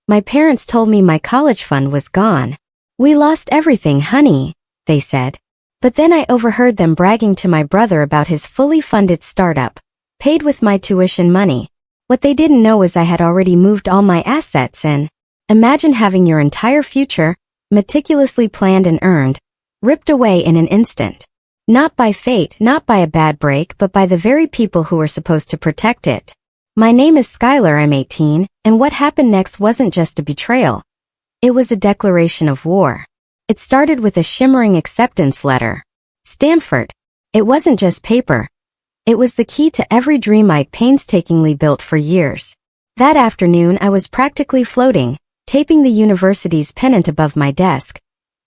My parents told me my college fund was gone. We lost everything, honey, they said. But then I overheard them bragging to my brother about his fully funded startup, paid with my tuition money. What they didn't know is I had already moved all my assets in. Imagine having your entire future, meticulously planned and earned, ripped away in an instant. Not by fate, not by a bad break, but by the very people who were supposed to protect it. My name is Skylar, I'm 18, and what happened next wasn't just a betrayal. It was a declaration of war. It started with a shimmering acceptance letter. Stanford. It wasn't just paper. It was the key to every dream I'd painstakingly built for years. That afternoon I was practically floating, taping the university's pennant above my desk,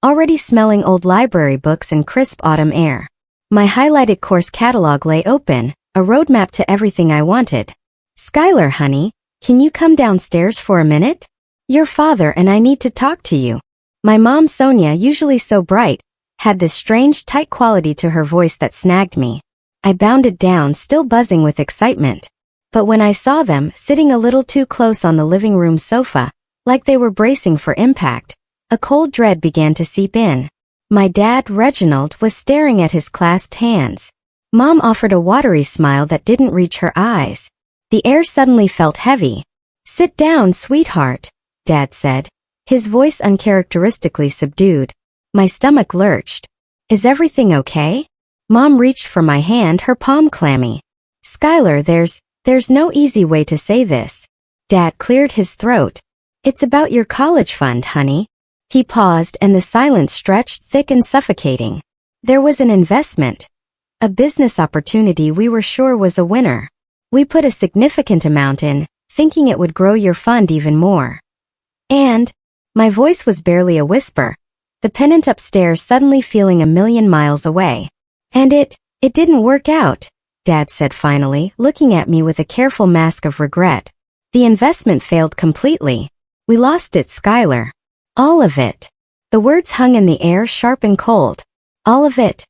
already smelling old library books and crisp autumn air. My highlighted course catalog lay open, a roadmap to everything I wanted. Skylar, honey, can you come downstairs for a minute? Your father and I need to talk to you. My mom, Sonia, usually so bright, had this strange tight quality to her voice that snagged me. I bounded down, still buzzing with excitement. But when I saw them sitting a little too close on the living room sofa, like they were bracing for impact, a cold dread began to seep in. My dad, Reginald, was staring at his clasped hands. Mom offered a watery smile that didn't reach her eyes. The air suddenly felt heavy. Sit down, sweetheart, Dad said, his voice uncharacteristically subdued. My stomach lurched. Is everything okay? Mom reached for my hand, her palm clammy. Skylar, there's no easy way to say this. Dad cleared his throat. It's about your college fund, honey. He paused and the silence stretched thick and suffocating. There was an investment. A business opportunity we were sure was a winner. We put a significant amount in, thinking it would grow your fund even more. And, my voice was barely a whisper, the pennant upstairs suddenly feeling a million miles away. And it didn't work out, Dad said finally, looking at me with a careful mask of regret. The investment failed completely. We lost it, Skylar. All of it. The words hung in the air, sharp and cold. All of it.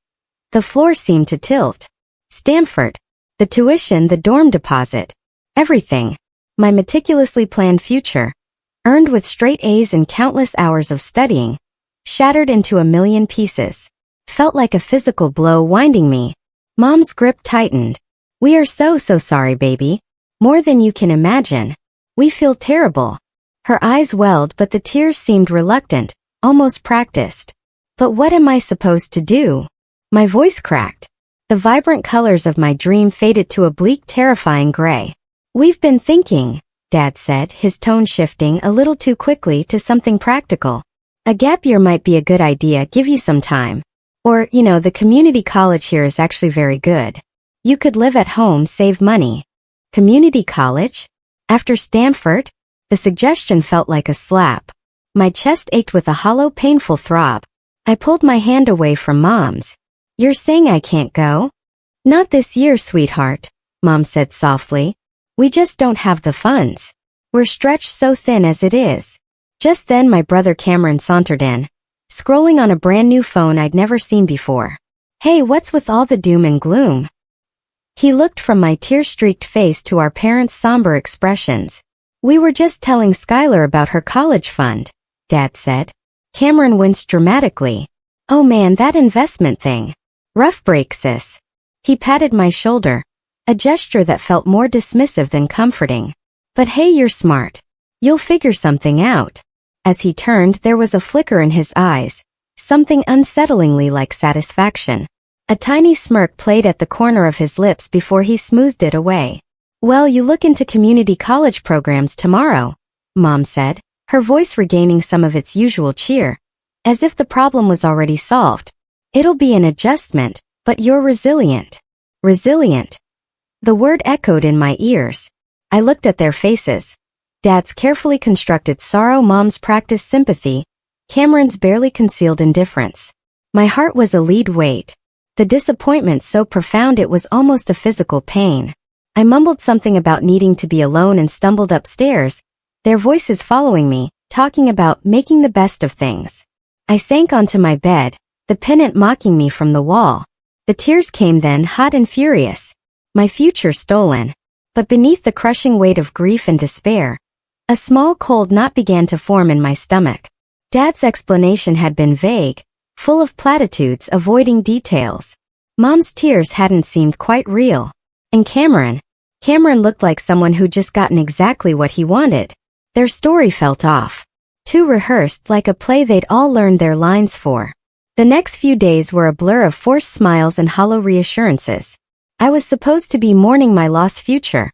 The floor seemed to tilt. Stanford. The tuition, the dorm deposit. Everything. My meticulously planned future, earned with straight A's and countless hours of studying, shattered into a million pieces. Felt like a physical blow winding me. Mom's grip tightened. We are so sorry, baby. More than you can imagine. We feel terrible. Her eyes welled, but the tears seemed reluctant, almost practiced. But what am I supposed to do? My voice cracked. The vibrant colors of my dream faded to a bleak, terrifying gray. We've been thinking, Dad said, his tone shifting a little too quickly to something practical. A gap year might be a good idea, give you some time. Or, the community college here is actually very good. You could live at home, save money. Community college? After Stanford? The suggestion felt like a slap. My chest ached with a hollow, painful throb. I pulled my hand away from Mom's. You're saying I can't go? Not this year, sweetheart, Mom said softly. We just don't have the funds. We're stretched so thin as it is. Just then my brother Cameron sauntered in, scrolling on a brand new phone I'd never seen before. Hey, what's with all the doom and gloom? He looked from my tear-streaked face to our parents' somber expressions. We were just telling Skylar about her college fund, Dad said. Cameron winced dramatically. Oh man, that investment thing. Rough break, sis. He patted my shoulder, a gesture that felt more dismissive than comforting. But hey, you're smart. You'll figure something out. As he turned, there was a flicker in his eyes, something unsettlingly like satisfaction. A tiny smirk played at the corner of his lips before he smoothed it away. Well, you look into community college programs tomorrow, Mom said, her voice regaining some of its usual cheer, as if the problem was already solved. It'll be an adjustment, but you're resilient. Resilient. The word echoed in my ears. I looked at their faces. Dad's carefully constructed sorrow, Mom's practiced sympathy, Cameron's barely concealed indifference. My heart was a lead weight. The disappointment so profound it was almost a physical pain. I mumbled something about needing to be alone and stumbled upstairs, their voices following me, talking about making the best of things. I sank onto my bed, the pennant mocking me from the wall. The tears came then, hot and furious. My future stolen. But beneath the crushing weight of grief and despair, A small cold knot began to form in my stomach. Dad's explanation had been vague, full of platitudes avoiding details. Mom's tears hadn't seemed quite real. And Cameron looked like someone who'd just gotten exactly what he wanted. Their story felt off. Too rehearsed, like a play they'd all learned their lines for. The next few days were a blur of forced smiles and hollow reassurances. I was supposed to be mourning my lost future,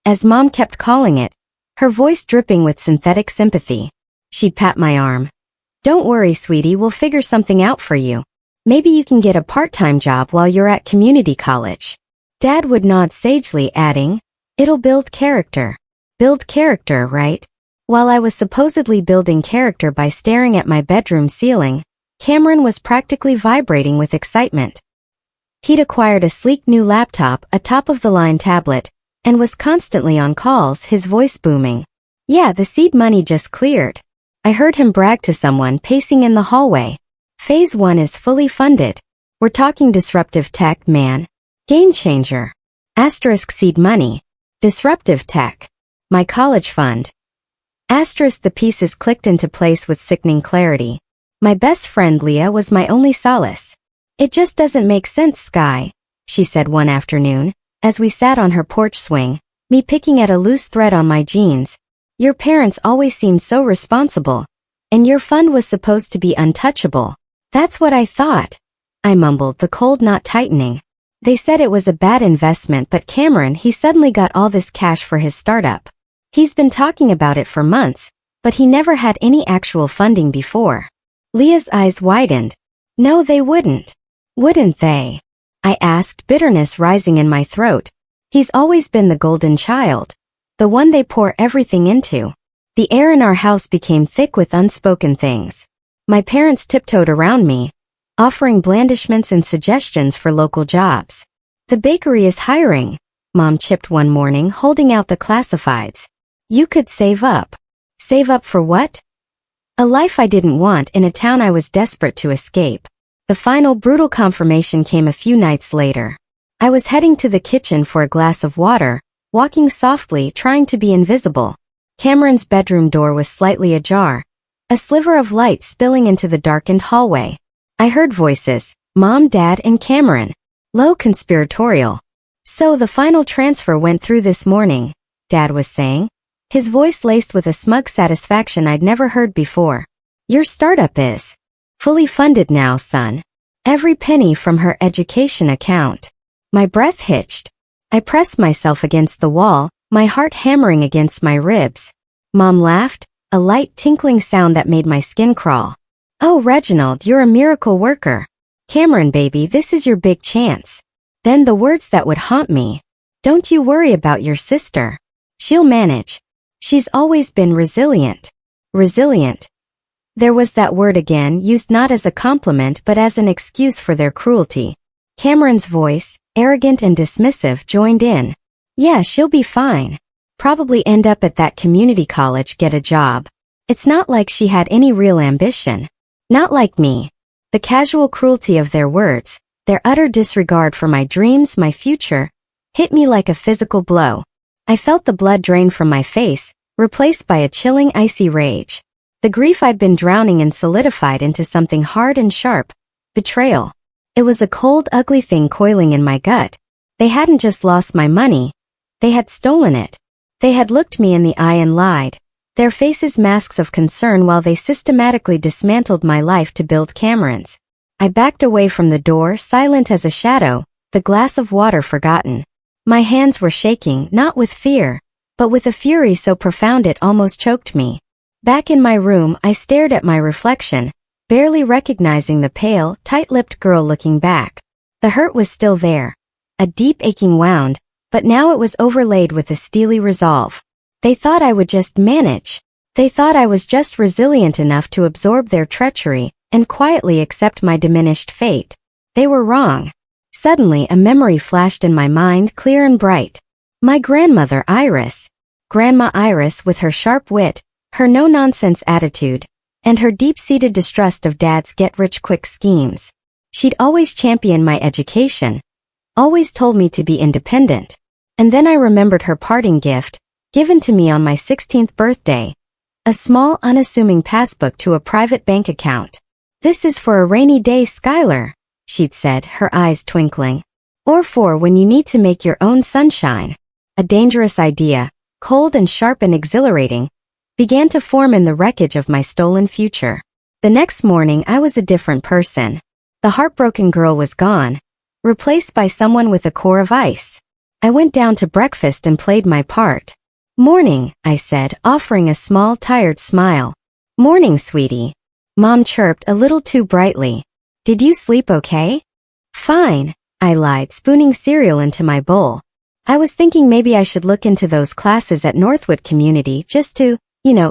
as Mom kept calling it, her voice dripping with synthetic sympathy. She'd pat my arm. "Don't worry, sweetie, we'll figure something out for you. Maybe you can get a part-time job while you're at community college." Dad would nod sagely, adding, "It'll build character." Build character, right? While I was supposedly building character by staring at my bedroom ceiling, Cameron was practically vibrating with excitement. He'd acquired a sleek new laptop, a top-of-the-line tablet, and was constantly on calls, his voice booming. "Yeah, the seed money just cleared." I heard him brag to someone pacing in the hallway. "Phase 1 is fully funded. We're talking disruptive tech, man. Game changer. Asterisk seed money. Disruptive tech. My college fund." Asterisk the pieces clicked into place with sickening clarity. My best friend Leah was my only solace. "It just doesn't make sense, Sky," she said one afternoon, as we sat on her porch swing, me picking at a loose thread on my jeans. "Your parents always seemed so responsible, and your fund was supposed to be untouchable." "That's what I thought," I mumbled, the cold knot tightening. "They said it was a bad investment, but Cameron, he suddenly got all this cash for his startup. He's been talking about it for months, but he never had any actual funding before." Leah's eyes widened. "No, they wouldn't." "Wouldn't they?" I asked, bitterness rising in my throat. "He's always been the golden child. The one they pour everything into." The air in our house became thick with unspoken things. My parents tiptoed around me, offering blandishments and suggestions for local jobs. "The bakery is hiring," Mom chipped one morning, holding out the classifieds. "You could save up." Save up for what? A life I didn't want in a town I was desperate to escape. The final brutal confirmation came a few nights later. I was heading to the kitchen for a glass of water, walking softly, trying to be invisible. Cameron's bedroom door was slightly ajar, a sliver of light spilling into the darkened hallway. I heard voices, Mom, Dad, and Cameron. Low, conspiratorial. "So the final transfer went through this morning," Dad was saying, his voice laced with a smug satisfaction I'd never heard before. "Your startup is fully funded now, son. Every penny from her education account." My breath hitched. I pressed myself against the wall, my heart hammering against my ribs. Mom laughed, a light tinkling sound that made my skin crawl. "Oh, Reginald, you're a miracle worker. Cameron, baby, this is your big chance." Then the words that would haunt me. "Don't you worry about your sister. She'll manage. She's always been resilient." Resilient. There was that word again, used not as a compliment but as an excuse for their cruelty. Cameron's voice, arrogant and dismissive, joined in. "Yeah, she'll be fine. Probably end up at that community college, get a job. It's not like she had any real ambition. Not like me." The casual cruelty of their words, their utter disregard for my dreams, my future, hit me like a physical blow. I felt the blood drain from my face, replaced by a chilling, icy rage. The grief I'd been drowning in solidified into something hard and sharp. Betrayal. It was a cold, ugly thing coiling in my gut. They hadn't just lost my money. They had stolen it. They had looked me in the eye and lied, their faces masks of concern while they systematically dismantled my life to build Cameron's. I backed away from the door, silent as a shadow, the glass of water forgotten. My hands were shaking, not with fear, but with a fury so profound it almost choked me. Back in my room, I stared at my reflection, barely recognizing the pale, tight-lipped girl looking back. The hurt was still there, a deep aching wound, but now it was overlaid with a steely resolve. They thought I would just manage. They thought I was just resilient enough to absorb their treachery and quietly accept my diminished fate. They were wrong. Suddenly a memory flashed in my mind, clear and bright. My grandmother, Iris. Grandma Iris, with her sharp wit, her no-nonsense attitude, and her deep-seated distrust of Dad's get-rich-quick schemes. She'd always championed my education, always told me to be independent. And then I remembered her parting gift, given to me on my 16th birthday. A small, unassuming passbook to a private bank account. This is for a rainy day, Skylar, she'd said, her eyes twinkling. Or for when you need to make your own sunshine. A dangerous idea, cold and sharp and exhilarating, began to form in the wreckage of my stolen future. The next morning I was a different person. The heartbroken girl was gone, replaced by someone with a core of ice. I went down to breakfast and played my part. "Morning," I said, offering a small, tired smile. "Morning, sweetie." Mom chirped a little too brightly. "Did you sleep okay?" "Fine," I lied, spooning cereal into my bowl. I was thinking maybe I should look into those classes at Northwood Community just to,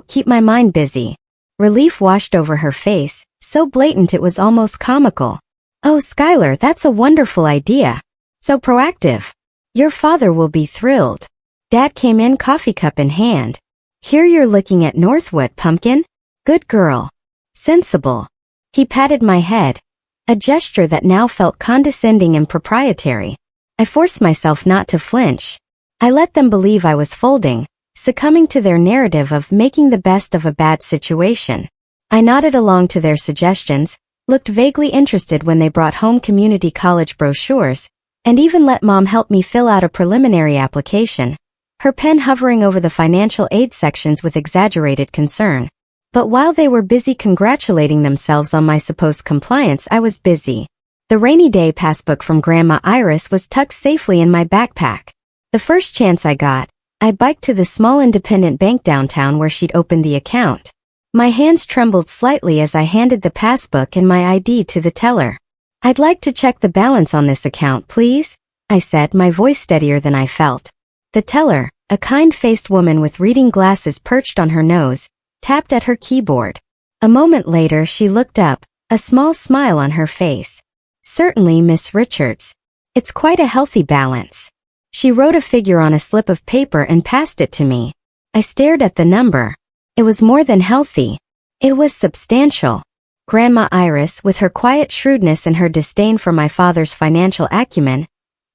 keep my mind busy. Relief washed over her face, so blatant it was almost comical. "Oh, Skylar, that's a wonderful idea. So proactive. Your father will be thrilled." Dad came in, coffee cup in hand. "Here you're looking at Northwood, pumpkin. Good girl. Sensible." He patted my head, a gesture that now felt condescending and proprietary. I forced myself not to flinch. I let them believe I was folding, succumbing to their narrative of making the best of a bad situation. I nodded along to their suggestions, looked vaguely interested when they brought home community college brochures, and even let Mom help me fill out a preliminary application, her pen hovering over the financial aid sections with exaggerated concern. But while they were busy congratulating themselves on my supposed compliance, I was busy. The rainy day passbook from Grandma Iris was tucked safely in my backpack. The first chance I got, I biked to the small independent bank downtown where she'd opened the account. My hands trembled slightly as I handed the passbook and my ID to the teller. "I'd like to check the balance on this account, please," I said, my voice steadier than I felt. The teller, a kind-faced woman with reading glasses perched on her nose, tapped at her keyboard. A moment later she looked up, a small smile on her face. "Certainly, Miss Richards. It's quite a healthy balance." She wrote a figure on a slip of paper and passed it to me. I stared at the number. It was more than healthy. It was substantial. Grandma Iris, with her quiet shrewdness and her disdain for my father's financial acumen,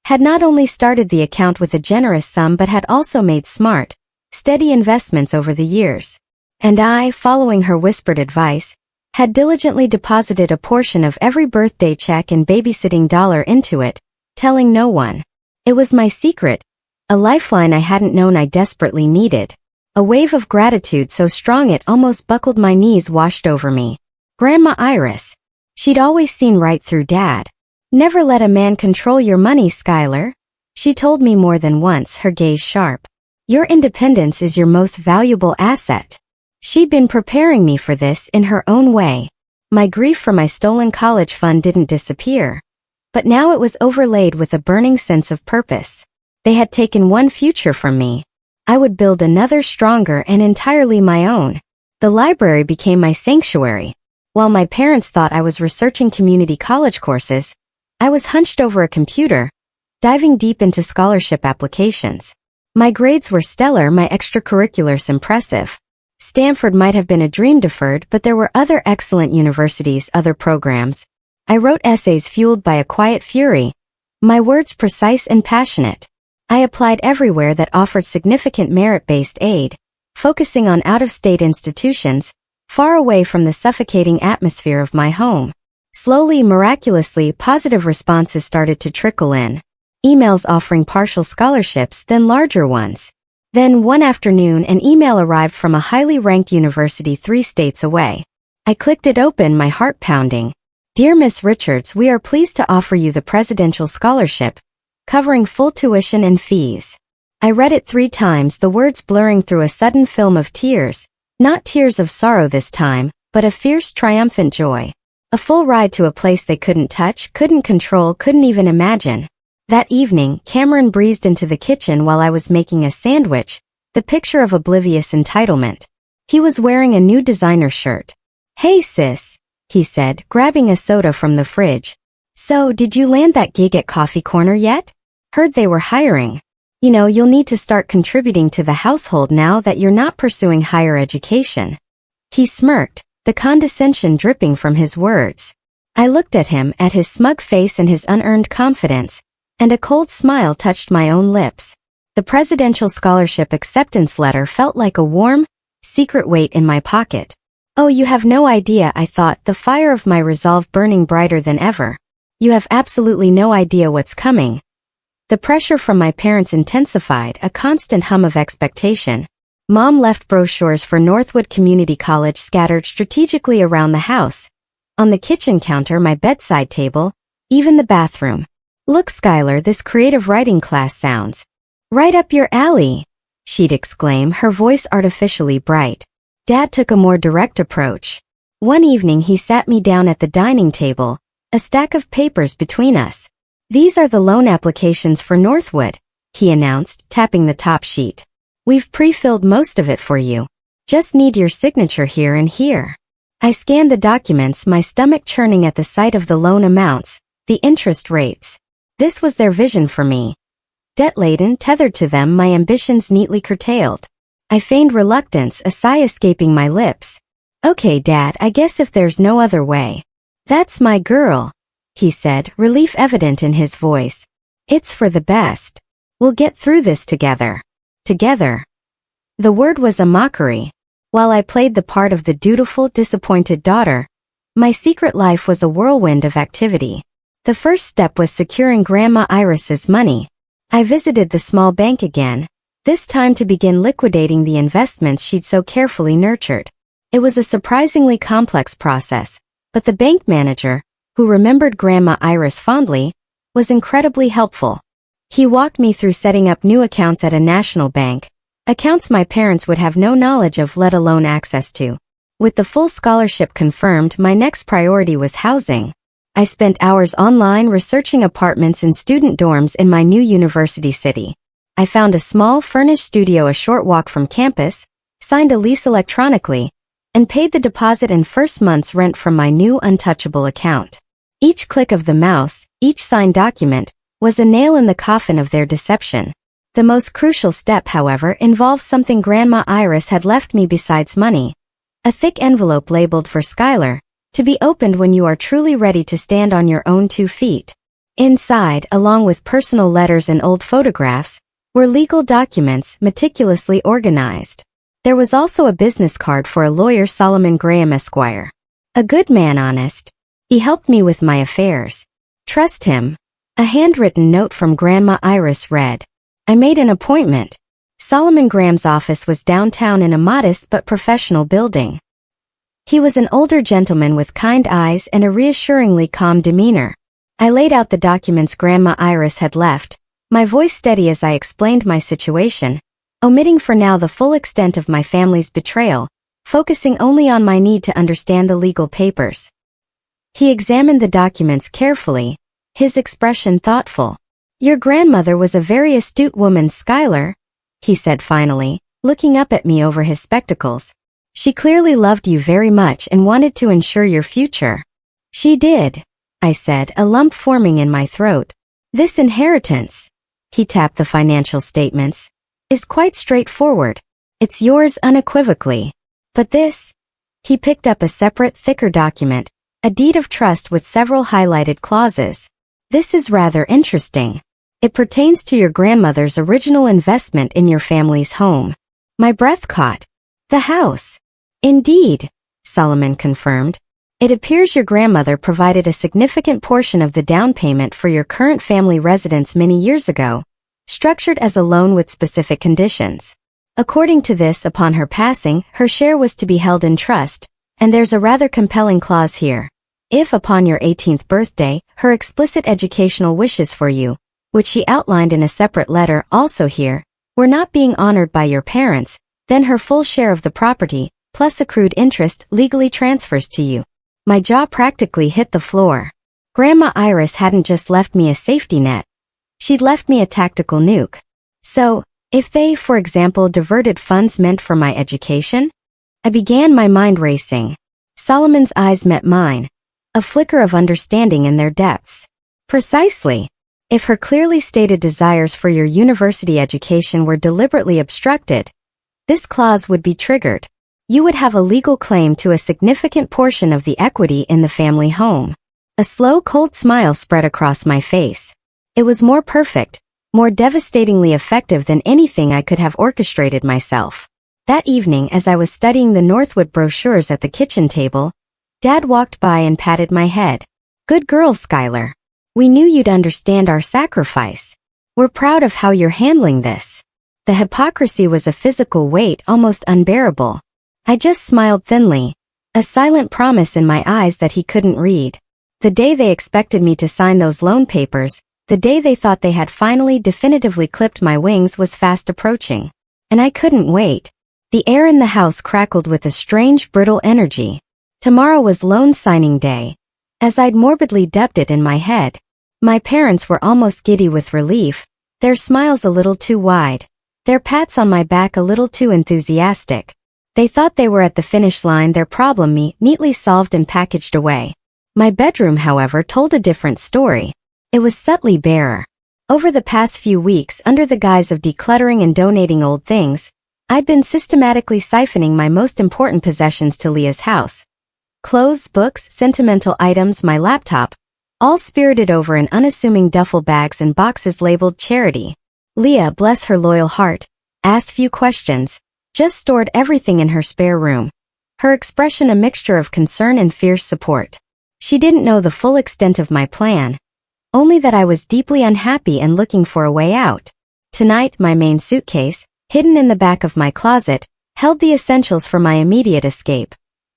had not only started the account with a generous sum but had also made smart, steady investments over the years. And I, following her whispered advice, had diligently deposited a portion of every birthday check and babysitting dollar into it, telling no one. It was my secret, a lifeline I hadn't known I desperately needed. A wave of gratitude so strong it almost buckled my knees washed over me. Grandma Iris. She'd always seen right through Dad. "Never let a man control your money, Skylar," she told me more than once, her gaze sharp. "Your independence is your most valuable asset." She'd been preparing me for this in her own way. My grief for my stolen college fund didn't disappear, but now it was overlaid with a burning sense of purpose. They had taken one future from me. I would build another stronger and entirely my own. The library became my sanctuary. While my parents thought I was researching community college courses, I was hunched over a computer, diving deep into scholarship applications. My grades were stellar, my extracurriculars impressive. Stanford might have been a dream deferred, but there were other excellent universities, other programs. I wrote essays fueled by a quiet fury, my words precise and passionate. I applied everywhere that offered significant merit-based aid, focusing on out-of-state institutions, far away from the suffocating atmosphere of my home. Slowly, miraculously, positive responses started to trickle in. Emails offering partial scholarships, then larger ones. Then one afternoon an email arrived from a highly ranked university 3 states away. I clicked it open, my heart pounding. "Dear Miss Richards, we are pleased to offer you the Presidential Scholarship, covering full tuition and fees." I read it 3 times, the words blurring through a sudden film of tears. Not tears of sorrow this time, but a fierce, triumphant joy. A full ride to a place they couldn't touch, couldn't control, couldn't even imagine. That evening, Cameron breezed into the kitchen while I was making a sandwich, the picture of oblivious entitlement. He was wearing a new designer shirt. "Hey sis," he said, grabbing a soda from the fridge. "So, did you land that gig at Coffee Corner yet? Heard they were hiring. You'll need to start contributing to the household now that you're not pursuing higher education." He smirked, the condescension dripping from his words. I looked at him, at his smug face and his unearned confidence, and a cold smile touched my own lips. The presidential scholarship acceptance letter felt like a warm, secret weight in my pocket. Oh, you have no idea, I thought, the fire of my resolve burning brighter than ever. You have absolutely no idea what's coming. The pressure from my parents intensified, a constant hum of expectation. Mom left brochures for Northwood Community College scattered strategically around the house. On the kitchen counter, my bedside table, even the bathroom. Look, Skylar, this creative writing class sounds right up your alley, she'd exclaim, her voice artificially bright. Dad took a more direct approach. One evening he sat me down at the dining table, a stack of papers between us. These are the loan applications for Northwood, he announced, tapping the top sheet. We've pre-filled most of it for you. Just need your signature here and here. I scanned the documents, my stomach churning at the sight of the loan amounts, the interest rates. This was their vision for me. Debt-laden, tethered to them, my ambitions neatly curtailed. I feigned reluctance, a sigh escaping my lips. Okay, Dad, I guess if there's no other way. That's my girl, he said, relief evident in his voice. It's for the best. We'll get through this together. Together. The word was a mockery. While I played the part of the dutiful, disappointed daughter, my secret life was a whirlwind of activity. The first step was securing Grandma Iris's money. I visited the small bank again, this time to begin liquidating the investments she'd so carefully nurtured. It was a surprisingly complex process, but the bank manager, who remembered Grandma Iris fondly, was incredibly helpful. He walked me through setting up new accounts at a national bank, accounts my parents would have no knowledge of, let alone access to. With the full scholarship confirmed, my next priority was housing. I spent hours online researching apartments and student dorms in my new university city. I found a small, furnished studio a short walk from campus, signed a lease electronically, and paid the deposit and first month's rent from my new untouchable account. Each click of the mouse, each signed document, was a nail in the coffin of their deception. The most crucial step, however, involved something Grandma Iris had left me besides money. A thick envelope labeled for Skylar, to be opened when you are truly ready to stand on your own 2 feet. Inside, along with personal letters and old photographs, were legal documents meticulously organized. There was also a business card for a lawyer, Solomon Graham Esquire. A good man, honest. He helped me with my affairs. Trust him. A handwritten note from Grandma Iris read. I made an appointment. Solomon Graham's office was downtown in a modest but professional building. He was an older gentleman with kind eyes and a reassuringly calm demeanor. I laid out the documents Grandma Iris had left, my voice steady as I explained my situation, omitting for now the full extent of my family's betrayal, focusing only on my need to understand the legal papers. He examined the documents carefully, his expression thoughtful. Your grandmother was a very astute woman, Skylar, he said finally, looking up at me over his spectacles. She clearly loved you very much and wanted to ensure your future. She did, I said, a lump forming in my throat. This inheritance, he tapped the financial statements, is quite straightforward. It's yours unequivocally. But this, he picked up a separate, thicker document, a deed of trust with several highlighted clauses. This is rather interesting. It pertains to your grandmother's original investment in your family's home. My breath caught. The house. Indeed, Solomon confirmed. It appears your grandmother provided a significant portion of the down payment for your current family residence many years ago, structured as a loan with specific conditions. According to this, upon her passing, her share was to be held in trust, and there's a rather compelling clause here. If upon your 18th birthday, her explicit educational wishes for you, which she outlined in a separate letter also here, were not being honored by your parents, then her full share of the property, plus accrued interest, legally transfers to you. My jaw practically hit the floor. Grandma Iris hadn't just left me a safety net. She'd left me a tactical nuke. So, if they, for example, diverted funds meant for my education? I began, my mind racing. Solomon's eyes met mine, a flicker of understanding in their depths. Precisely. If her clearly stated desires for your university education were deliberately obstructed, this clause would be triggered. You would have a legal claim to a significant portion of the equity in the family home. A slow, cold smile spread across my face. It was more perfect, more devastatingly effective than anything I could have orchestrated myself. That evening, as I was studying the Northwood brochures at the kitchen table, Dad walked by and patted my head. "Good girl, Skylar. We knew you'd understand our sacrifice. We're proud of how you're handling this." The hypocrisy was a physical weight almost unbearable. I just smiled thinly, a silent promise in my eyes that he couldn't read. The day they expected me to sign those loan papers, the day they thought they had finally definitively clipped my wings, was fast approaching. And I couldn't wait. The air in the house crackled with a strange, brittle energy. Tomorrow was loan signing day, as I'd morbidly dubbed it in my head. My parents were almost giddy with relief, their smiles a little too wide, their pats on my back a little too enthusiastic. They thought they were at the finish line, their problem neatly solved and packaged away. My bedroom, however, told a different story. It was subtly barer. Over the past few weeks, under the guise of decluttering and donating old things, I'd been systematically siphoning my most important possessions to Leah's house. Clothes, books, sentimental items, my laptop, all spirited over in unassuming duffel bags and boxes labeled charity. Leah, bless her loyal heart, asked few questions, just stored everything in her spare room. Her expression a mixture of concern and fierce support. She didn't know the full extent of my plan, only that I was deeply unhappy and looking for a way out. Tonight, my main suitcase, hidden in the back of my closet, held the essentials for my immediate escape.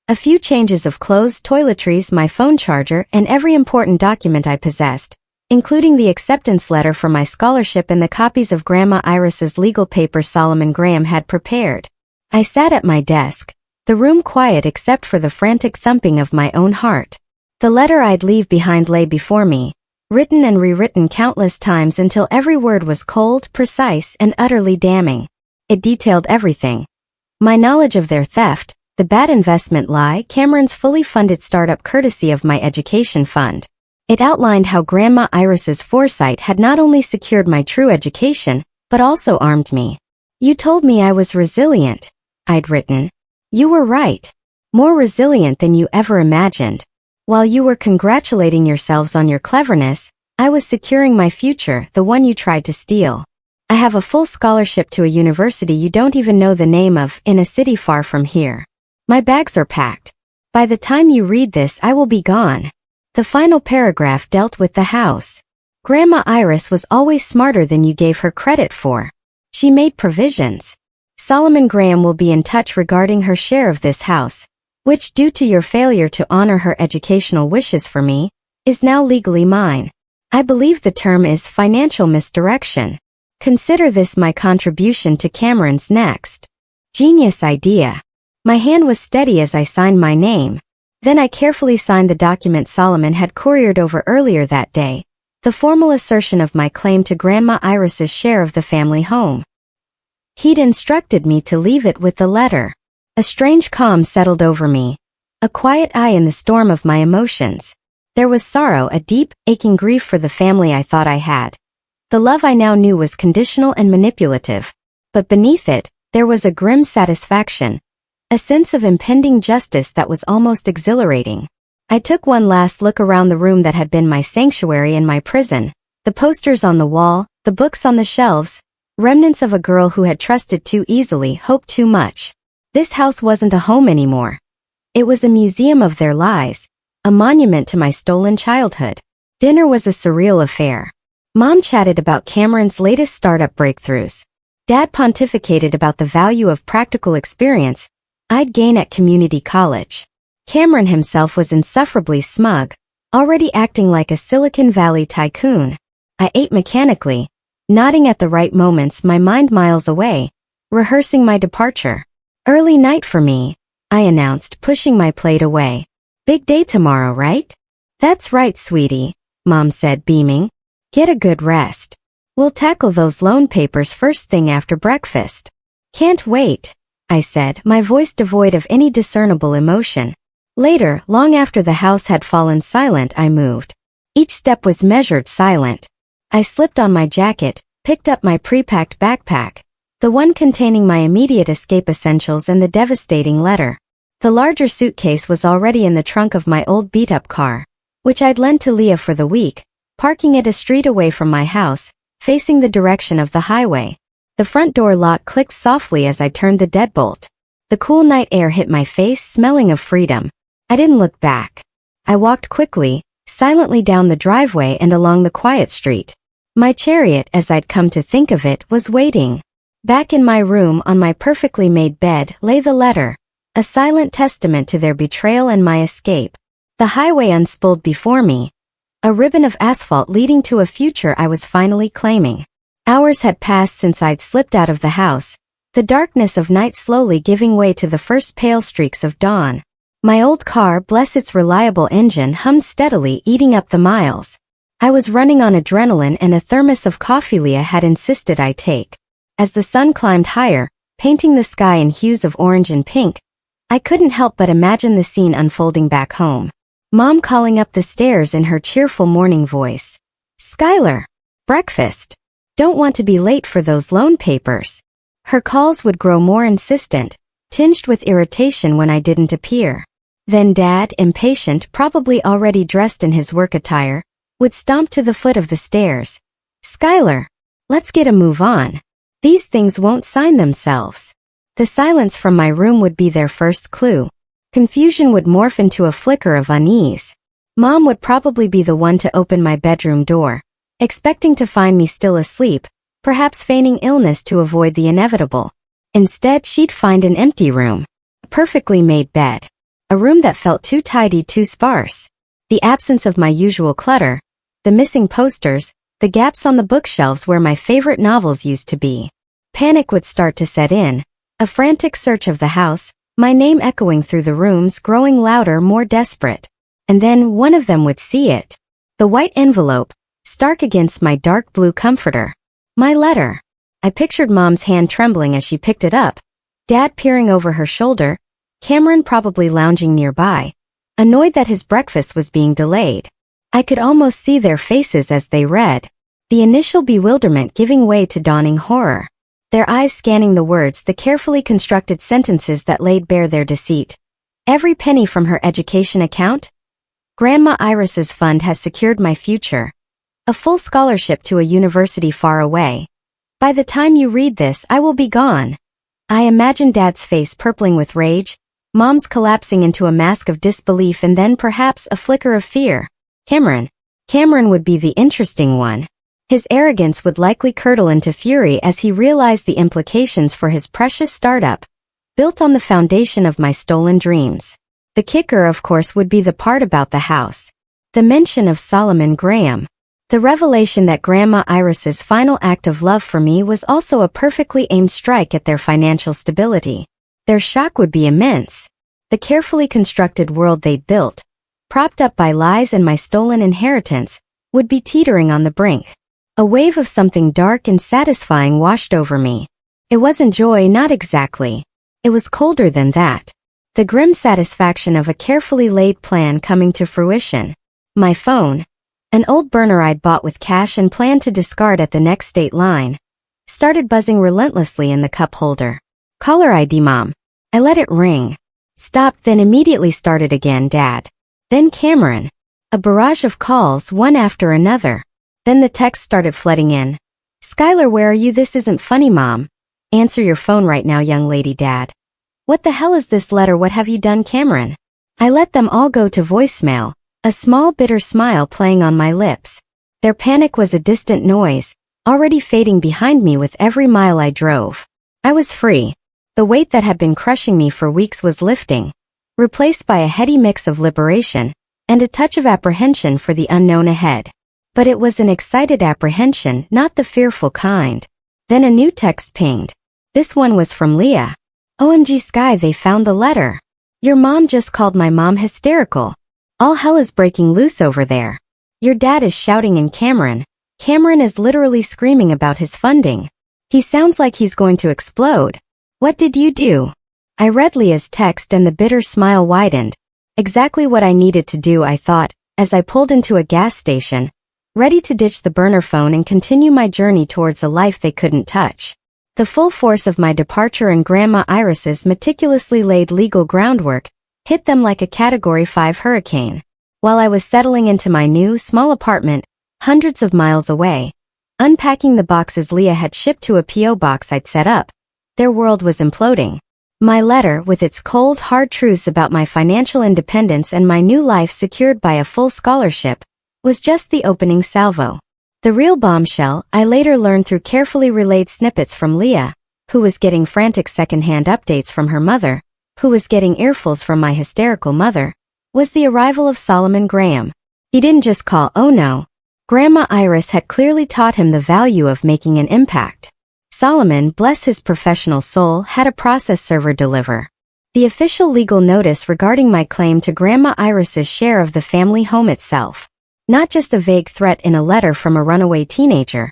A few changes of clothes, toiletries, my phone charger, and every important document I possessed, including the acceptance letter for my scholarship and the copies of Grandma Iris's legal papers Solomon Graham had prepared. I sat at my desk, the room quiet except for the frantic thumping of my own heart. The letter I'd leave behind lay before me, written and rewritten countless times until every word was cold, precise, and utterly damning. It detailed everything. My knowledge of their theft, the bad investment lie, Cameron's fully funded startup courtesy of my education fund. It outlined how Grandma Iris's foresight had not only secured my true education, but also armed me. "You told me I was resilient," I'd written. "You were right. More resilient than you ever imagined. While you were congratulating yourselves on your cleverness, I was securing my future, the one you tried to steal. I have a full scholarship to a university you don't even know the name of, in a city far from here. My bags are packed. By the time you read this, I will be gone." The final paragraph dealt with the house. "Grandma Iris was always smarter than you gave her credit for. She made provisions. Solomon Graham will be in touch regarding her share of this house, which, due to your failure to honor her educational wishes for me, is now legally mine. I believe the term is financial misdirection. Consider this my contribution to Cameron's next genius idea." My hand was steady as I signed my name. Then I carefully signed the document Solomon had couriered over earlier that day, the formal assertion of my claim to Grandma Iris's share of the family home. He'd instructed me to leave it with the letter. A strange calm settled over me, a quiet eye in the storm of my emotions. There was sorrow, a deep, aching grief for the family I thought I had. The love I now knew was conditional and manipulative. But beneath it, there was a grim satisfaction, a sense of impending justice that was almost exhilarating. I took one last look around the room that had been my sanctuary and my prison, the posters on the wall, the books on the shelves, remnants of a girl who had trusted too easily, hoped too much. This house wasn't a home anymore. It was a museum of their lies, a monument to my stolen childhood. Dinner was a surreal affair. Mom chatted about Cameron's latest startup breakthroughs. Dad pontificated about the value of practical experience I'd gain at community college. Cameron himself was insufferably smug, already acting like a Silicon Valley tycoon. I ate mechanically, nodding at the right moments, my mind miles away, rehearsing my departure. "Early night for me," I announced, pushing my plate away. "Big day tomorrow, right?" "That's right, sweetie," Mom said, beaming. "Get a good rest. We'll tackle those loan papers first thing after breakfast." "Can't wait," I said, my voice devoid of any discernible emotion. Later, long after the house had fallen silent, I moved. Each step was measured, silent. I slipped on my jacket, picked up my pre-packed backpack, the one containing my immediate escape essentials and the devastating letter. The larger suitcase was already in the trunk of my old beat-up car, which I'd lent to Leah for the week, parking it a street away from my house, facing the direction of the highway. The front door lock clicked softly as I turned the deadbolt. The cool night air hit my face, smelling of freedom. I didn't look back. I walked quickly, silently down the driveway and along the quiet street. My chariot, as I'd come to think of it, was waiting. Back in my room on my perfectly made bed lay the letter, a silent testament to their betrayal and my escape. The highway unspooled before me, a ribbon of asphalt leading to a future I was finally claiming. Hours had passed since I'd slipped out of the house, the darkness of night slowly giving way to the first pale streaks of dawn. My old car, bless its reliable engine, hummed steadily, eating up the miles. I was running on adrenaline and a thermos of coffee Leah had insisted I take. As the sun climbed higher, painting the sky in hues of orange and pink, I couldn't help but imagine the scene unfolding back home. Mom calling up the stairs in her cheerful morning voice. "Skylar, breakfast. Don't want to be late for those loan papers." Her calls would grow more insistent, tinged with irritation when I didn't appear. Then Dad, impatient, probably already dressed in his work attire, would stomp to the foot of the stairs. "Skylar, let's get a move on. These things won't sign themselves." The silence from my room would be their first clue. Confusion would morph into a flicker of unease. Mom would probably be the one to open my bedroom door, expecting to find me still asleep, perhaps feigning illness to avoid the inevitable. Instead, she'd find an empty room, a perfectly made bed, a room that felt too tidy, too sparse. The absence of my usual clutter, the missing posters, the gaps on the bookshelves where my favorite novels used to be. Panic would start to set in, a frantic search of the house, my name echoing through the rooms, growing louder, more desperate. And then one of them would see it. The white envelope, stark against my dark blue comforter. My letter. I pictured Mom's hand trembling as she picked it up, Dad peering over her shoulder, Cameron probably lounging nearby, annoyed that his breakfast was being delayed. I could almost see their faces as they read, the initial bewilderment giving way to dawning horror. Their eyes scanning the words, the carefully constructed sentences that laid bare their deceit. "Every penny from her education account? Grandma Iris's fund has secured my future. A full scholarship to a university far away. By the time you read this, I will be gone." I imagined Dad's face purpling with rage, Mom's collapsing into a mask of disbelief, and then perhaps a flicker of fear. Cameron would be the interesting one. His arrogance would likely curdle into fury as he realized the implications for his precious startup, built on the foundation of my stolen dreams. The kicker, of course, would be the part about the house. The mention of Solomon Graham. The revelation that Grandma Iris's final act of love for me was also a perfectly aimed strike at their financial stability. Their shock would be immense. The carefully constructed world they'd built, propped up by lies and my stolen inheritance, would be teetering on the brink. A wave of something dark and satisfying washed over me. It wasn't joy, not exactly. It was colder than that. The grim satisfaction of a carefully laid plan coming to fruition. My phone, an old burner I'd bought with cash and planned to discard at the next state line, started buzzing relentlessly in the cup holder. "Caller ID, Mom." I let it ring. Stopped, then immediately started again. "Dad." Then Cameron. A barrage of calls, one after another. Then the text started flooding in. "Skylar, where are you? This isn't funny, Mom." "Answer your phone right now, young lady." "Dad." "What the hell is this letter? What have you done, Cameron?" I let them all go to voicemail, a small bitter smile playing on my lips. Their panic was a distant noise, already fading behind me with every mile I drove. I was free. The weight that had been crushing me for weeks was lifting, replaced by a heady mix of liberation and a touch of apprehension for the unknown ahead. But it was an excited apprehension, not the fearful kind. Then a new text pinged. This one was from Leah. "OMG Sky, they found the letter. Your mom just called my mom hysterical. All hell is breaking loose over there. Your dad is shouting in Cameron. Cameron is literally screaming about his funding. He sounds like he's going to explode. What did you do?" I read Leah's text and the bitter smile widened. Exactly what I needed to do, I thought, as I pulled into a gas station, ready to ditch the burner phone and continue my journey towards a life they couldn't touch. The full force of my departure and Grandma Iris's meticulously laid legal groundwork hit them like a Category 5 hurricane. While I was settling into my new, small apartment, hundreds of miles away, Unpacking the boxes Leah had shipped to a P.O. box I'd set up, their world was imploding. My letter, with its cold, hard truths about my financial independence and my new life secured by a full scholarship, was just the opening salvo. The real bombshell, I later learned through carefully relayed snippets from Leah, who was getting frantic secondhand updates from her mother, who was getting earfuls from my hysterical mother, was the arrival of Solomon Graham. He didn't just call, oh no. Grandma Iris had clearly taught him the value of making an impact. Solomon, bless his professional soul, had a process server deliver the official legal notice regarding my claim to Grandma Iris's share of the family home itself. Not just a vague threat in a letter from a runaway teenager,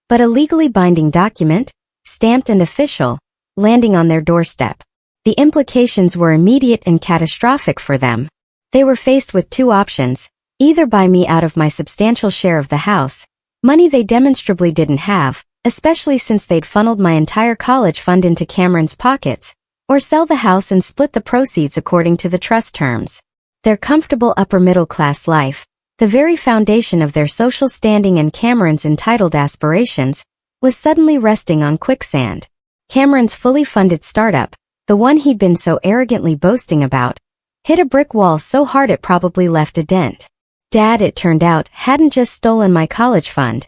but a legally binding document, stamped and official, landing on their doorstep. The implications were immediate and catastrophic for them. They were faced with two options: either buy me out of my substantial share of the house, money they demonstrably didn't have, especially since they'd funneled my entire college fund into Cameron's pockets, or sell the house and split the proceeds according to the trust terms. Their comfortable upper-middle-class life, the very foundation of their social standing and Cameron's entitled aspirations, was suddenly resting on quicksand. Cameron's fully funded startup, the one he'd been so arrogantly boasting about, hit a brick wall so hard it probably left a dent. Dad, it turned out, hadn't just stolen my college fund.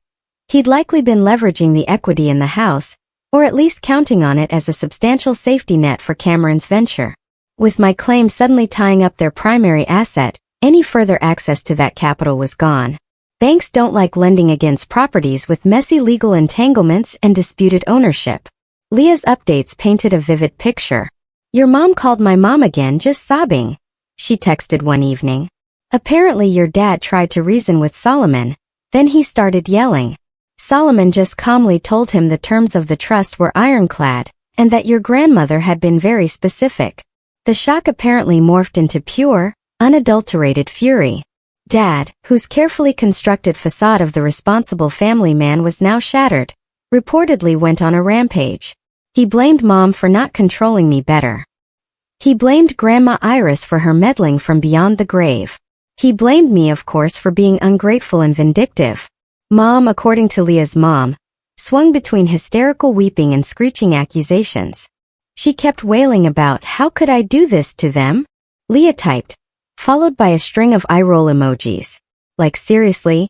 He'd likely been leveraging the equity in the house, or at least counting on it as a substantial safety net for Cameron's venture. With my claim suddenly tying up their primary asset, any further access to that capital was gone. Banks don't like lending against properties with messy legal entanglements and disputed ownership. Leah's updates painted a vivid picture. Your mom called my mom again, just sobbing, she texted one evening. Apparently your dad tried to reason with Solomon, then he started yelling. Solomon just calmly told him the terms of the trust were ironclad, and that your grandmother had been very specific. The shock apparently morphed into pure, unadulterated fury. Dad, whose carefully constructed facade of the responsible family man was now shattered, reportedly went on a rampage. He blamed Mom for not controlling me better. He blamed Grandma Iris for her meddling from beyond the grave. He blamed me, of course, for being ungrateful and vindictive. Mom, according to Leah's mom, swung between hysterical weeping and screeching accusations. She kept wailing about, how could I do this to them? Leah typed, followed by a string of eye-roll emojis. Like, seriously?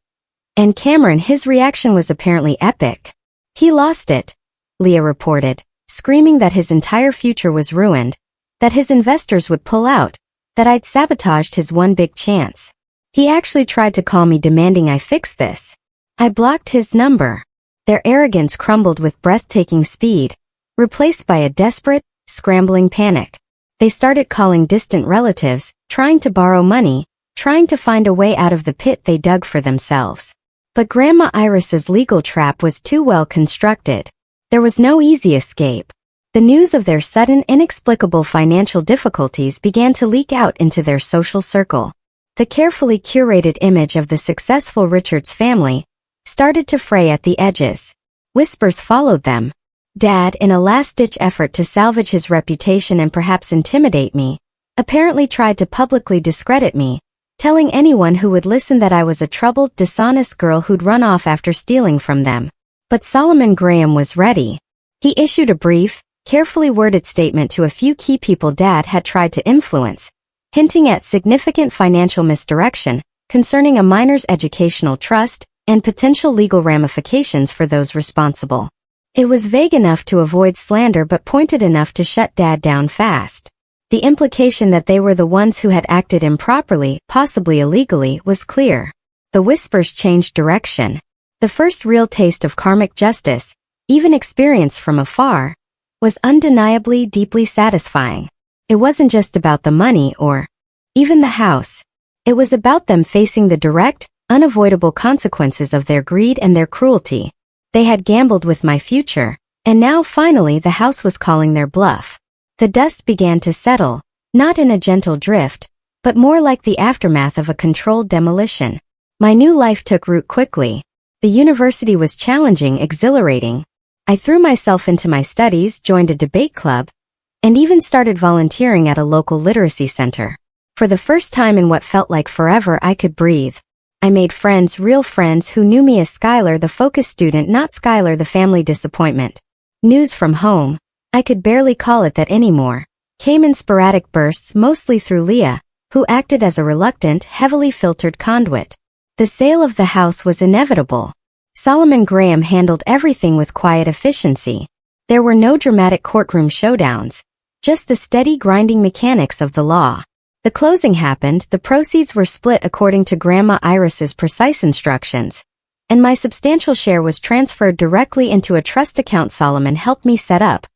And Cameron, his reaction was apparently epic. He lost it, Leah reported, screaming that his entire future was ruined, that his investors would pull out, that I'd sabotaged his one big chance. He actually tried to call me demanding I fix this. I blocked his number. Their arrogance crumbled with breathtaking speed, replaced by a desperate, scrambling panic. They started calling distant relatives, trying to borrow money, trying to find a way out of the pit they dug for themselves. But Grandma Iris's legal trap was too well constructed. There was no easy escape. The news of their sudden, inexplicable financial difficulties began to leak out into their social circle. The carefully curated image of the successful Richards family started to fray at the edges. Whispers followed them. Dad, in a last-ditch effort to salvage his reputation and perhaps intimidate me, apparently tried to publicly discredit me, telling anyone who would listen that I was a troubled, dishonest girl who'd run off after stealing from them. But Solomon Graham was ready. He issued a brief, carefully worded statement to a few key people Dad had tried to influence, hinting at significant financial misdirection concerning a minor's educational trust and potential legal ramifications for those responsible. It was vague enough to avoid slander but pointed enough to shut Dad down fast. The implication that they were the ones who had acted improperly, possibly illegally, was clear. The whispers changed direction. The first real taste of karmic justice, even experienced from afar, was undeniably deeply satisfying. It wasn't just about the money or even the house. It was about them facing the direct, unavoidable consequences of their greed and their cruelty. They had gambled with my future, and now finally the house was calling their bluff. The dust began to settle, not in a gentle drift, but more like the aftermath of a controlled demolition. My new life took root quickly. The university was challenging, exhilarating. I threw myself into my studies, joined a debate club, and even started volunteering at a local literacy center. For the first time in what felt like forever, I could breathe. I made friends, real friends who knew me as Skylar the focus student, not Skylar the family disappointment. News from home, I could barely call it that anymore, came in sporadic bursts, mostly through Leah, who acted as a reluctant, heavily filtered conduit. The sale of the house was inevitable. Solomon Graham handled everything with quiet efficiency. There were no dramatic courtroom showdowns, just the steady grinding mechanics of the law. The closing happened, the proceeds were split according to Grandma Iris's precise instructions, and my substantial share was transferred directly into a trust account Solomon helped me set up,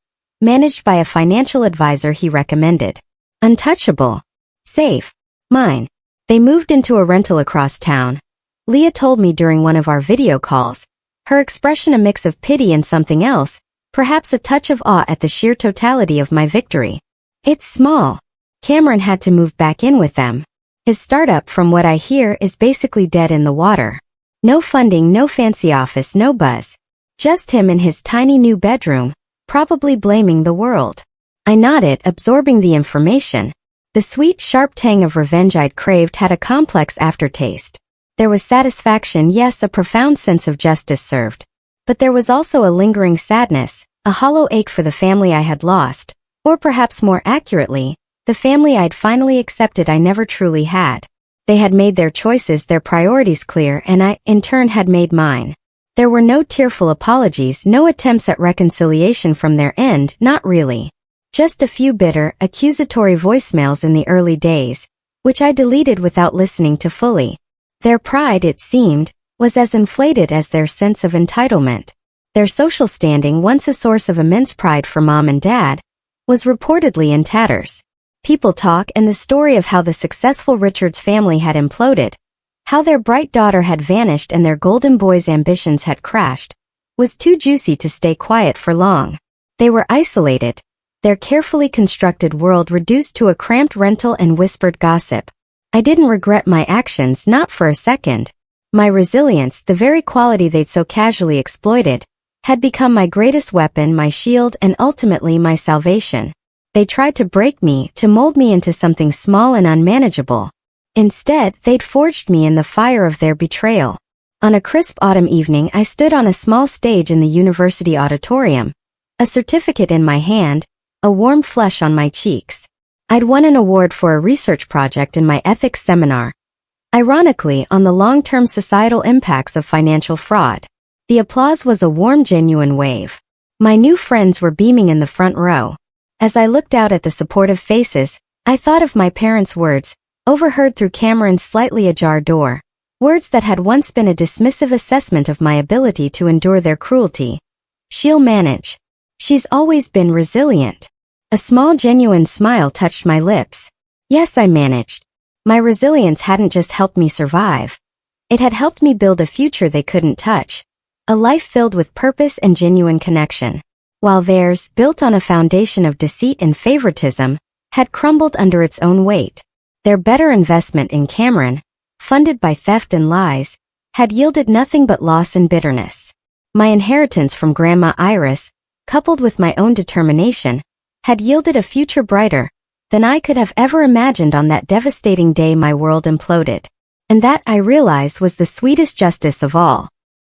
managed by a financial advisor he recommended. Untouchable. Safe. Mine. They moved into a rental across town. Leah told me during one of our video calls, her expression a mix of pity and something else, perhaps a touch of awe at the sheer totality of my victory. It's small. Cameron had to move back in with them. His startup, from what I hear, is basically dead in the water. No funding, no fancy office, no buzz. Just him in his tiny new bedroom, probably blaming the world. I nodded, absorbing the information. The sweet, sharp tang of revenge I'd craved had a complex aftertaste. There was satisfaction, yes, a profound sense of justice served. But there was also a lingering sadness, a hollow ache for the family I had lost, or perhaps more accurately, the family I'd finally accepted I never truly had. They had made their choices, their priorities clear, and I, in turn, had made mine. There were no tearful apologies, no attempts at reconciliation from their end, not really. Just a few bitter, accusatory voicemails in the early days, which I deleted without listening to fully. Their pride, it seemed, was as inflated as their sense of entitlement. Their social standing, once a source of immense pride for Mom and Dad, was reportedly in tatters. People talk, and the story of how the successful Richards family had imploded, how their bright daughter had vanished and their golden boy's ambitions had crashed, was too juicy to stay quiet for long. They were isolated, their carefully constructed world reduced to a cramped rental and whispered gossip. I didn't regret my actions, not for a second. My resilience, the very quality they'd so casually exploited, had become my greatest weapon, my shield, and ultimately my salvation. They tried to break me, to mold me into something small and unmanageable. Instead, they'd forged me in the fire of their betrayal. On a crisp autumn evening, I stood on a small stage in the university auditorium, a certificate in my hand, a warm flush on my cheeks. I'd won an award for a research project in my ethics seminar, ironically on the long-term societal impacts of financial fraud. The applause was a warm, genuine wave. My new friends were beaming in the front row. As I looked out at the supportive faces, I thought of my parents' words, overheard through Cameron's slightly ajar door, words that had once been a dismissive assessment of my ability to endure their cruelty. She'll manage. She's always been resilient. A small, genuine smile touched my lips. Yes, I managed. My resilience hadn't just helped me survive. It had helped me build a future they couldn't touch. A life filled with purpose and genuine connection. While theirs, built on a foundation of deceit and favoritism, had crumbled under its own weight. Their better investment in Cameron, funded by theft and lies, had yielded nothing but loss and bitterness. My inheritance from Grandma Iris, coupled with my own determination, had yielded a future brighter than I could have ever imagined on that devastating day my world imploded. And that, I realized, was the sweetest justice of all.